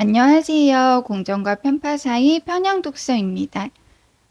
안녕하세요. 공정과 편파 사이 편향 독서입니다.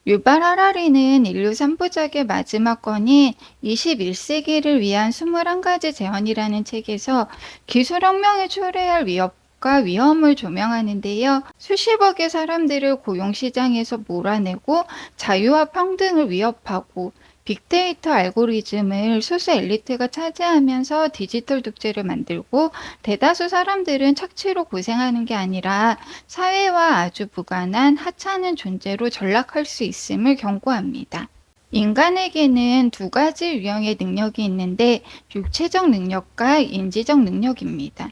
유발 하라리는 인류 3부작의 마지막 권인 21세기를 위한 21가지 제언이라는 책에서 기술혁명에 초래할 위협과 위험을 조명하는데요. 수십억의 사람들을 고용시장에서 몰아내고 자유와 평등을 위협하고 빅데이터 알고리즘을 소수 엘리트가 차지하면서 디지털 독재를 만들고 대다수 사람들은 착취로 고생하는 게 아니라 사회와 아주 무관한 하찮은 존재로 전락할 수 있음을 경고합니다. 인간에게는 두 가지 유형의 능력이 있는데 육체적 능력과 인지적 능력입니다.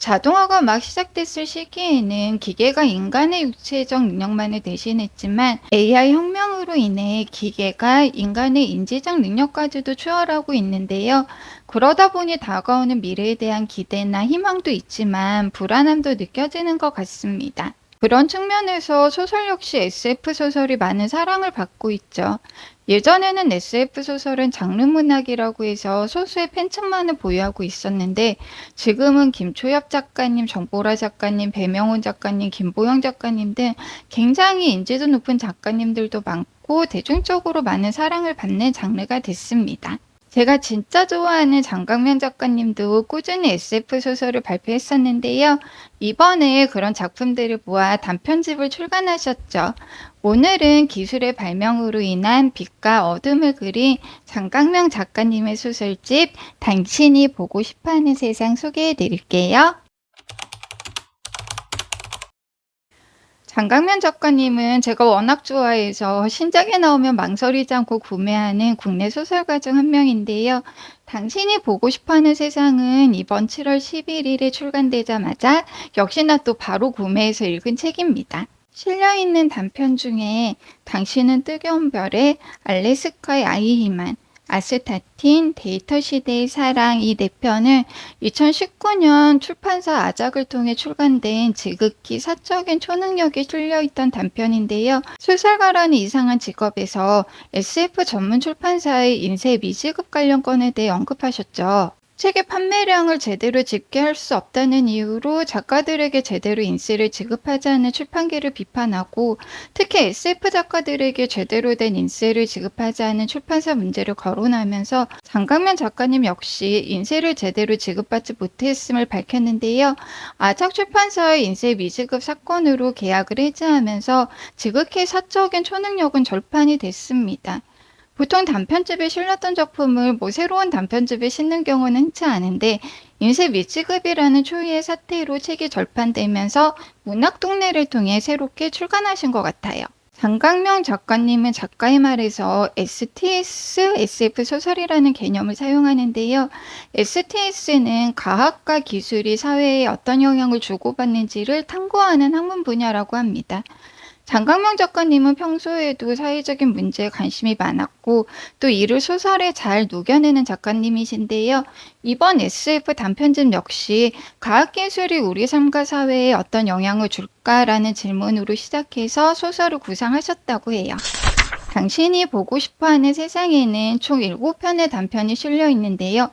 자동화가 막 시작됐을 시기에는 기계가 인간의 육체적 능력만을 대신했지만 AI 혁명으로 인해 기계가 인간의 인지적 능력까지도 추월하고 있는데요. 그러다 보니 다가오는 미래에 대한 기대나 희망도 있지만 불안함도 느껴지는 것 같습니다. 그런 측면에서 소설 역시 SF 소설이 많은 사랑을 받고 있죠. 예전에는 SF 소설은 장르 문학이라고 해서 소수의 팬층만을 보유하고 있었는데 지금은 김초엽 작가님, 정보라 작가님, 배명훈 작가님, 김보영 작가님 등 굉장히 인지도 높은 작가님들도 많고 대중적으로 많은 사랑을 받는 장르가 됐습니다. 제가 진짜 좋아하는 장강명 작가님도 꾸준히 SF 소설을 발표했었는데요. 이번에 그런 작품들을 모아 단편집을 출간하셨죠. 오늘은 기술의 발명으로 인한 빛과 어둠을 그린 장강명 작가님의 소설집 당신이 보고 싶어하는 세상 소개해 드릴게요. 장강면 작가님은 제가 워낙 좋아해서 신작이 나오면 망설이지 않고 구매하는 국내 소설가 중 한 명인데요. 당신이 보고 싶어하는 세상은 이번 7월 11일에 출간되자마자 역시나 또 바로 구매해서 읽은 책입니다. 실려있는 단편 중에 당신은 뜨거운 별에 알래스카의 아이히만, 아스타틴, 데이터 시대의 사랑 이 네 편을 2019년 출판사 아작을 통해 출간된 지극히 사적인 초능력이 실려있던 단편인데요. 소설가라는 이상한 직업에서 SF 전문 출판사의 인쇄 미지급 관련 건에 대해 언급하셨죠. 책의 판매량을 제대로 집계할 수 없다는 이유로 작가들에게 제대로 인세를 지급하지 않는 출판계를 비판하고 특히 SF 작가들에게 제대로 된 인세를 지급하지 않은 출판사 문제를 거론하면서 장강면 작가님 역시 인세를 제대로 지급받지 못했음을 밝혔는데요. 아작 출판사의 인세 미지급 사건으로 계약을 해지하면서 지극히 사적인 초능력은 절판이 됐습니다. 보통 단편집에 실렸던 작품을 새로운 단편집에 싣는 경우는 흔치 않은데 인쇄 미지급이라는 초유의 사태로 책이 절판되면서 문학동네를 통해 새롭게 출간하신 것 같아요. 장강명 작가님은 작가의 말에서 STS, SF 소설이라는 개념을 사용하는데요. STS는 과학과 기술이 사회에 어떤 영향을 주고받는지를 탐구하는 학문 분야라고 합니다. 장강명 작가님은 평소에도 사회적인 문제에 관심이 많았고 또 이를 소설에 잘 녹여내는 작가님이신데요. 이번 SF 단편집 역시 과학기술이 우리 삶과 사회에 어떤 영향을 줄까라는 질문으로 시작해서 소설을 구상하셨다고 해요. 당신이 보고 싶어하는 세상에는 총 7편의 단편이 실려 있는데요.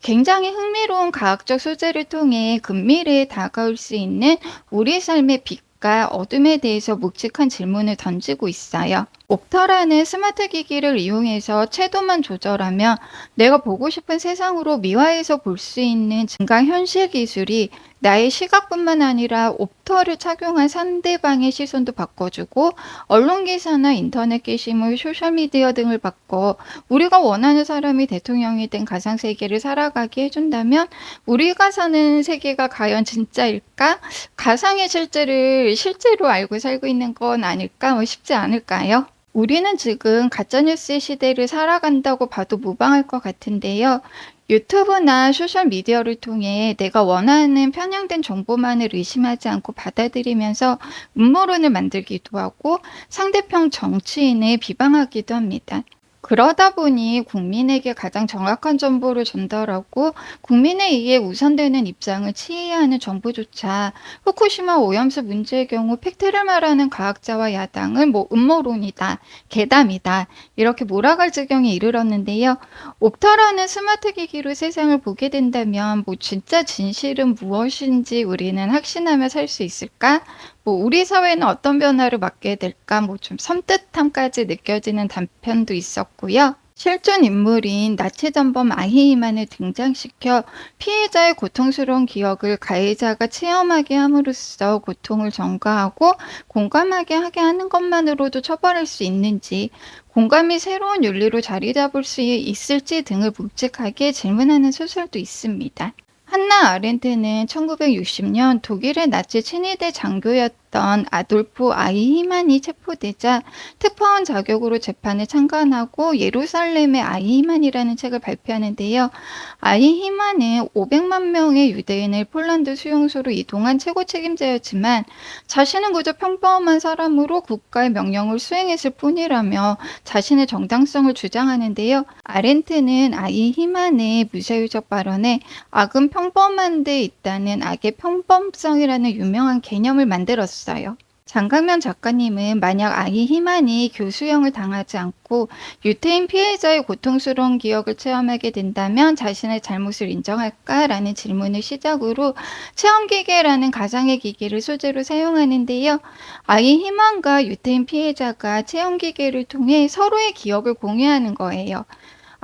굉장히 흥미로운 과학적 소재를 통해 근미래에 다가올 수 있는 우리 삶의 빛과 어둠에 대해서 묵직한 질문을 던지고 있어요. 옵터라는 스마트 기기를 이용해서 채도만 조절하면 내가 보고 싶은 세상으로 미화해서 볼 수 있는 증강현실 기술이 나의 시각뿐만 아니라 옵터를 착용한 상대방의 시선도 바꿔주고 언론 기사나 인터넷 게시물, 소셜미디어 등을 바꿔 우리가 원하는 사람이 대통령이 된 가상세계를 살아가게 해준다면 우리가 사는 세계가 과연 진짜일까? 가상의 실제를 실제로 알고 살고 있는 건 아닐까? 쉽지 않을까요? 우리는 지금 가짜뉴스의 시대를 살아간다고 봐도 무방할 것 같은데요. 유튜브나 소셜미디어를 통해 내가 원하는 편향된 정보만을 의심하지 않고 받아들이면서 음모론을 만들기도 하고 상대편 정치인을 비방하기도 합니다. 그러다 보니 국민에게 가장 정확한 정보를 전달하고 국민에 의해 우선되는 입장을 취해야 하는 정부조차 후쿠시마 오염수 문제의 경우 팩트를 말하는 과학자와 야당을 음모론이다, 괴담이다 이렇게 몰아갈 지경에 이르렀는데요. 옵터라는 스마트 기기로 세상을 보게 된다면 진짜 진실은 무엇인지 우리는 확신하며 살 수 있을까? 우리 사회는 어떤 변화를 맞게 될까? 좀 섬뜩함까지 느껴지는 단편도 있었고요. 실존 인물인 나치 전범 아히이만을 등장시켜 피해자의 고통스러운 기억을 가해자가 체험하게 함으로써 고통을 전가하고 공감하게 하게 하는 것만으로도 처벌할 수 있는지, 공감이 새로운 윤리로 자리 잡을 수 있을지 등을 묵직하게 질문하는 소설도 있습니다. 한나 아렌트는 1960년 독일의 나치 친위대 장교였던 아돌프 아이히만이 체포되자 특파원 자격으로 재판에 참관하고 예루살렘의 아이히만이라는 책을 발표하는데요. 아이히만은 500만 명의 유대인을 폴란드 수용소로 이동한 최고 책임자였지만 자신은 그저 평범한 사람으로 국가의 명령을 수행했을 뿐이라며 자신의 정당성을 주장하는데요. 아렌트는 아이히만의 무자유적 발언에 악은 평범한 데 있다는 악의 평범성이라는 유명한 개념을 만들었어요. 장강면 작가님은 만약 아이히만이 교수형을 당하지 않고 유태인 피해자의 고통스러운 기억을 체험하게 된다면 자신의 잘못을 인정할까라는 질문을 시작으로 체험기계라는 가상의 기기를 소재로 사용하는데요. 아이히만과 유태인 피해자가 체험기계를 통해 서로의 기억을 공유하는 거예요.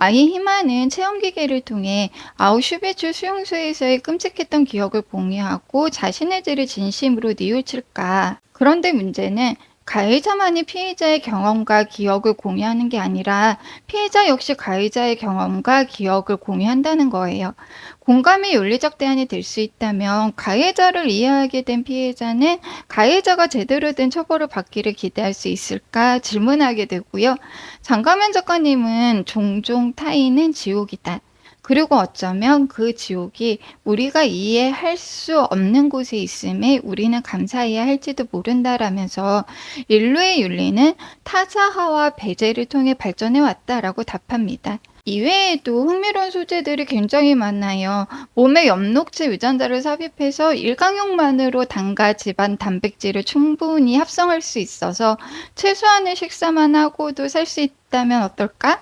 아이히만은 체험기계를 통해 아우슈비츠 수용소에서의 끔찍했던 기억을 공유하고 자신의 죄를 진심으로 뉘우칠까. 그런데 문제는 가해자만이 피해자의 경험과 기억을 공유하는 게 아니라 피해자 역시 가해자의 경험과 기억을 공유한다는 거예요. 공감이 윤리적 대안이 될 수 있다면 가해자를 이해하게 된 피해자는 가해자가 제대로 된 처벌을 받기를 기대할 수 있을까 질문하게 되고요. 장가면 작가님은 종종 타인은 지옥이다. 그리고 어쩌면 그 지옥이 우리가 이해할 수 없는 곳에 있음에 우리는 감사해야 할지도 모른다라면서 인류의 윤리는 타자화와 배제를 통해 발전해 왔다라고 답합니다. 이외에도 흥미로운 소재들이 굉장히 많아요. 몸에 엽록체 유전자를 삽입해서 일광욕만으로 당과 지방, 단백질을 충분히 합성할 수 있어서 최소한의 식사만 하고도 살 수 있다면 어떨까?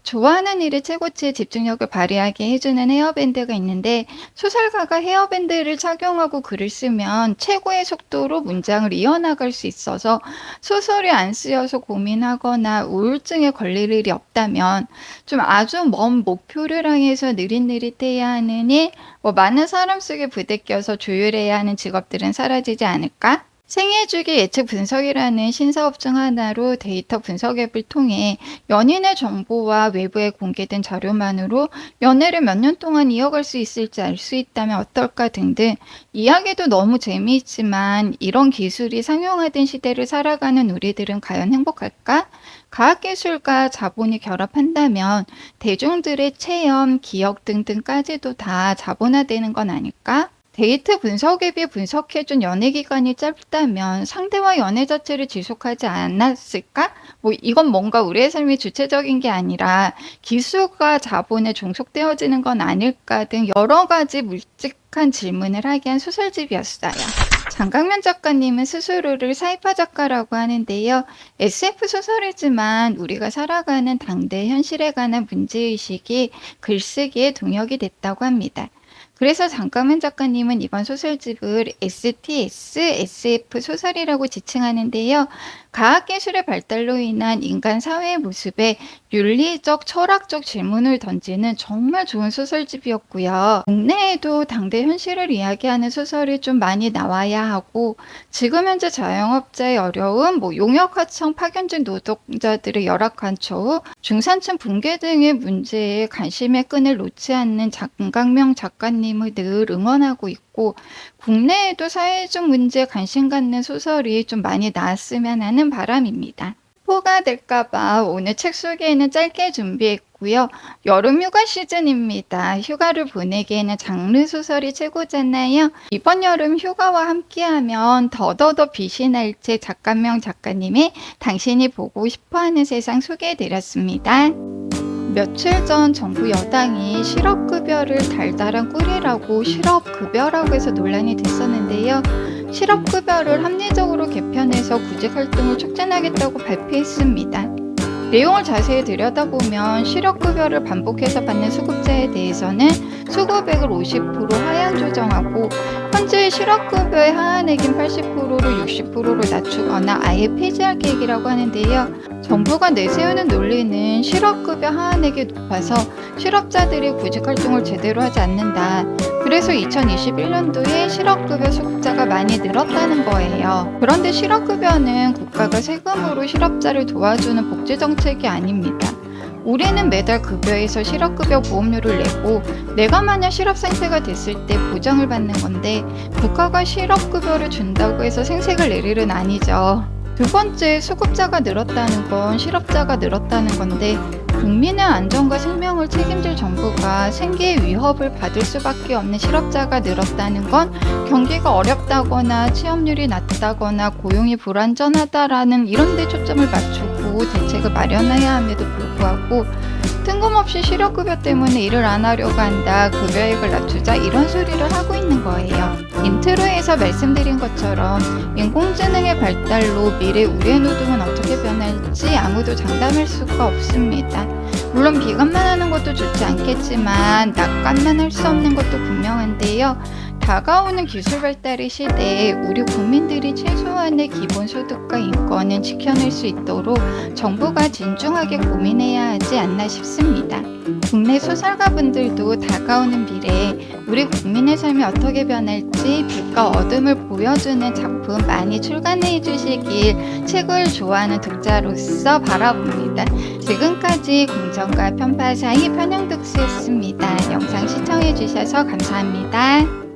좋아하는 일에 최고치의 집중력을 발휘하게 해주는 헤어밴드가 있는데 소설가가 헤어밴드를 착용하고 글을 쓰면 최고의 속도로 문장을 이어나갈 수 있어서 소설이 안 쓰여서 고민하거나 우울증에 걸릴 일이 없다면 좀 아주 먼 목표를 향해서 느릿느릿해야 하는 일, 많은 사람 속에 부대껴서 조율해야 하는 직업들은 사라지지 않을까? 생애주기 예측 분석이라는 신사업 중 하나로 데이터 분석 앱을 통해 연인의 정보와 외부에 공개된 자료만으로 연애를 몇 년 동안 이어갈 수 있을지 알 수 있다면 어떨까 등등 이야기도 너무 재미있지만 이런 기술이 상용화된 시대를 살아가는 우리들은 과연 행복할까? 과학기술과 자본이 결합한다면 대중들의 체험, 기억 등등까지도 다 자본화되는 건 아닐까? 데이트 분석 앱이 분석해준 연애 기간이 짧다면 상대와 연애 자체를 지속하지 않았을까? 이건 뭔가 우리의 삶이 주체적인 게 아니라 기술과 자본에 종속되어지는 건 아닐까 등 여러 가지 묵직한 질문을 하게 한 소설집이었어요. 장강면 작가님은 스스로를 사이파 작가라고 하는데요. SF 소설이지만 우리가 살아가는 당대 현실에 관한 문제의식이 글쓰기에 동역이 됐다고 합니다. 그래서 장강면 작가님은 이번 소설집을 STS, SF 소설이라고 지칭하는데요. 과학기술의 발달로 인한 인간 사회의 모습에 윤리적, 철학적 질문을 던지는 정말 좋은 소설집이었고요. 국내에도 당대 현실을 이야기하는 소설이 좀 많이 나와야 하고 지금 현재 자영업자의 어려움, 용역하청 파견직 노동자들의 열악한 처우, 중산층 붕괴 등의 문제에 관심의 끈을 놓지 않는 장강명 작가님을 늘 응원하고 있고 국내에도 사회적 문제에 관심 갖는 소설이 좀 많이 나왔으면 하는 바람입니다. 스포가 될까봐 오늘 책 소개는 짧게 준비했고요. 여름 휴가 시즌입니다. 휴가를 보내기에는 장르 소설이 최고잖아요. 이번 여름 휴가와 함께하면 더더더 빛이 날 책 작가명 작가님의 당신이 보고 싶어하는 세상 소개해드렸습니다. 며칠 전 정부 여당이 실업급여를 달달한 꿀이라고 실업급여라고 해서 논란이 됐었는데요. 실업급여를 합리적으로 개편해서 구직활동을 촉진하겠다고 발표했습니다. 내용을 자세히 들여다보면 실업급여를 반복해서 받는 수급자에 대해서는 수급액을 50% 하향 조정하고 현재 실업급여의 하한액인 80%로 60%로 낮추거나 아예 폐지할 계획이라고 하는데요. 정부가 내세우는 논리는 실업급여 하한액이 높아서 실업자들이 구직활동을 제대로 하지 않는다. 그래서 2021년도에 실업급여 수급자가 많이 늘었다는 거예요. 그런데 실업급여는 국가가 세금으로 실업자를 도와주는 복지정책이 아닙니다. 우리는 매달 급여에서 실업급여 보험료를 내고 내가 만약 실업 상태가 됐을 때 보장을 받는 건데 국가가 실업급여를 준다고 해서 생색을 낼 일은 아니죠. 두 번째, 수급자가 늘었다는 건 실업자가 늘었다는 건데 국민의 안전과 생명을 책임질 정부가 생계의 위협을 받을 수밖에 없는 실업자가 늘었다는 건 경기가 어렵다거나 취업률이 낮다거나 고용이 불안전하다라는 이런 데 초점을 맞추고 대책을 마련해야 함에도 불구하고 뜬금없이 실업급여 때문에 일을 안 하려고 한다, 급여액을 낮추자 이런 소리를 하고 있는 거예요. 인트로에서 말씀드린 것처럼 인공지능의 발달로 미래 우리의 노동은 어떻게 변할지 아무도 장담할 수가 없습니다. 물론 비관만 하는 것도 좋지 않겠지만 낙관만 할 수 없는 것도 분명한데요. 다가오는 기술 발달의 시대에 우리 국민들이 최소한의 기본소득과 인권은 지켜낼 수 있도록 정부가 진중하게 고민해야 하지 않나 싶습니다. 국내 소설가분들도 다가오는 미래에 우리 국민의 삶이 어떻게 변할지 빛과 어둠을 보여주는 작품 많이 출간해 주시길 책을 좋아하는 독자로서 바라봅니다. 지금까지 공정과 편파 사이 편향독스였습니다. 영상 시청해 주셔서 감사합니다.